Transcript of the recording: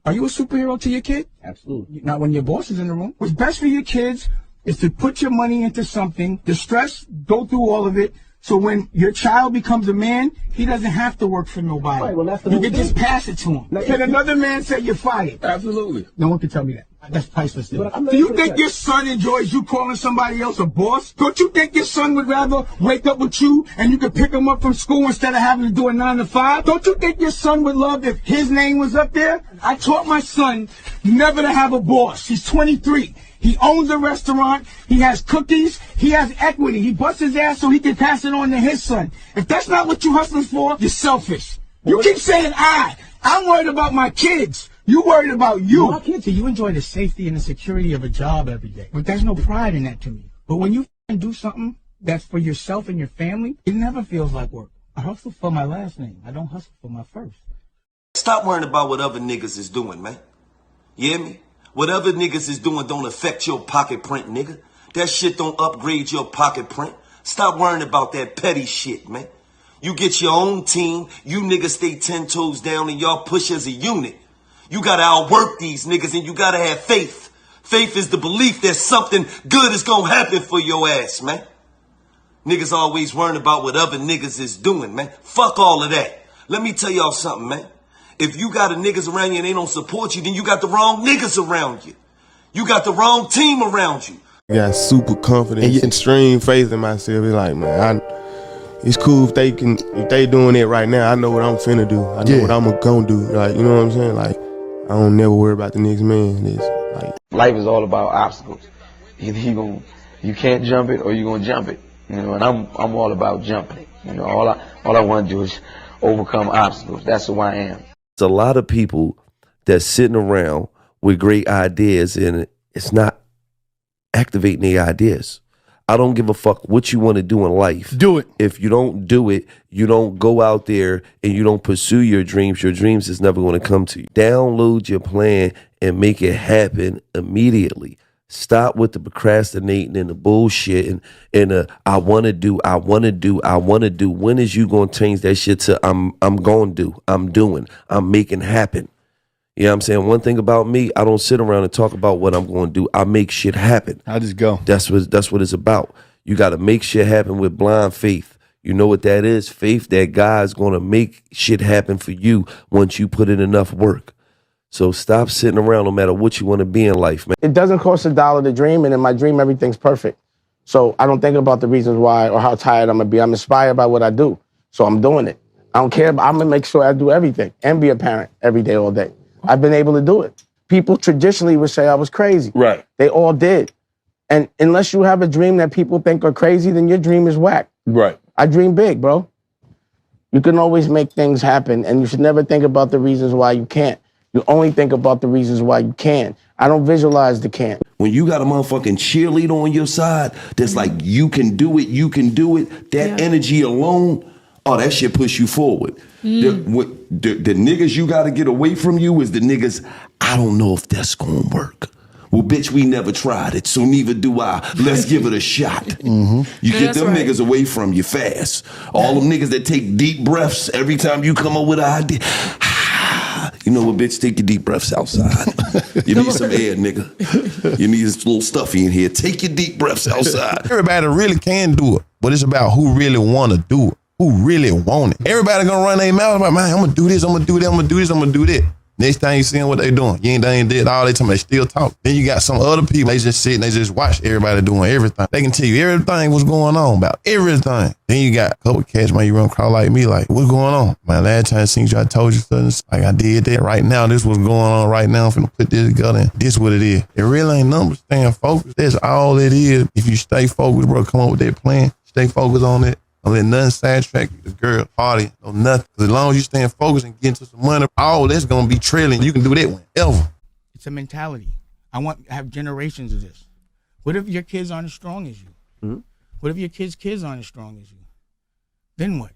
Are you a superhero to your kid? Absolutely. Not when your boss is in the room. What's best for your kids is to put your money into something, the stress, go through all of it, so when your child becomes a man, he doesn't have to work for nobody. Right, well, that's the you whole can thing. just pass it to him. Can another man say you're fired? Absolutely. No one can tell me that. That's priceless. But Do you think your son enjoys you calling somebody else a boss? Don't you think your son would rather wake up with you and you could pick him up from school instead of having to do a 9 to 5? Don't you think your son would love if his name was up there? I taught my son never to have a boss. He's 23. He owns a restaurant. He has cookies. He has equity. He busts his ass so he can pass it on to his son. If that's not what you're hustling for, you're selfish. You keep saying I'm worried about my kids. You worried about you. My kids, you enjoy the safety and the security of a job every day. But there's no pride in that to me. But when you do something that's for yourself and your family, it never feels like work. I hustle for my last name. I don't hustle for my first. Stop worrying about what other niggas is doing, man. You hear me? What other niggas is doing don't affect your pocket print, nigga. That shit don't upgrade your pocket print. Stop worrying about that petty shit, man. You get your own team, you niggas stay 10 toes down and y'all push as a unit. You gotta outwork these niggas and you gotta have faith. Faith is the belief that something good is gonna happen for your ass, man. Niggas always worrying about what other niggas is doing, man. Fuck all of that. Let me tell y'all something, man. If you got a niggas around you and they don't support you, then you got the wrong niggas around you. You got the wrong team around you. I got super confidence and extreme faith in myself. It's like, man, it's cool if they doing it right now. I know what I'm finna do. I know what I'm gonna do. Like, you know what I'm saying? Like, I don't never worry about the next man. It's like, life is all about obstacles. Either you can't jump it or you're gonna jump it. You know, and I'm all about jumping. You know, all I want to do is overcome obstacles. That's who I am. There's a lot of people that's sitting around with great ideas and it's not activating their ideas. I don't give a fuck what you want to do in life. Do it. If you don't do it, you don't go out there and you don't pursue your dreams is never going to come to you. Download your plan and make it happen immediately. Stop with the procrastinating and the bullshit and I want to do. When is you going to change that shit to I'm going to do, I'm doing, I'm making happen? You know what I'm saying? One thing about me, I don't sit around and talk about what I'm going to do. I make shit happen. I just go. That's what it's about. You got to make shit happen with blind faith. You know what that is? Faith that God's going to make shit happen for you once you put in enough work. So stop sitting around no matter what you want to be in life, man. It doesn't cost $1 to dream, and in my dream, everything's perfect. So I don't think about the reasons why or how tired I'm going to be. I'm inspired by what I do, so I'm doing it. I don't care. I'm going to make sure I do everything and be a parent every day, all day. I've been able to do it. People traditionally would say I was crazy. Right. They all did. And unless you have a dream that people think are crazy, then your dream is whack. Right. I dream big, bro. You can always make things happen, and you should never think about the reasons why you can't. You only think about the reasons why you can. I don't visualize the can't. When you got a motherfucking cheerleader on your side that's like, you can do it, that energy alone, oh, that shit push you forward. The niggas you got to get away from you is the niggas, I don't know if that's going to work. Well, bitch, we never tried it, so neither do I. Let's give it a shot. You get them niggas away from you fast. All them niggas that take deep breaths every time you come up with an idea. You know what, bitch? Take your deep breaths outside. You need some air, nigga. You need this little stuffy in here. Take your deep breaths outside. everybody really can do it, but it's about who really want to do it, who really want it. Everybody gonna run their mouth about, man, I'm gonna do this, I'm gonna do that, I'm gonna do this, I'm gonna do that. Next time you see them, what they doing? You ain't done did all the time, they still talk. Then you got some other people, they just sit and they just watch everybody doing everything. They can tell you everything what's going on about everything. Then you got a couple cats, man, you run across like me, like, what's going on? Man, last time I seen you, I told you something. Like, I did that. Right now, this what's going on right now. I'm finna put this together and this what it is. It really ain't numbers. Staying focused. That's all it is. If you stay focused, bro, come up with that plan. Stay focused on it. Don't let nothing sidetrack you. The girl, party, no nothing. Cause as long as you staying focused and getting to some money, all that's gonna be trailing. You can do that whenever. It's a mentality. I have generations of this. What if your kids aren't as strong as you? What if your kids' kids aren't as strong as you? Then what?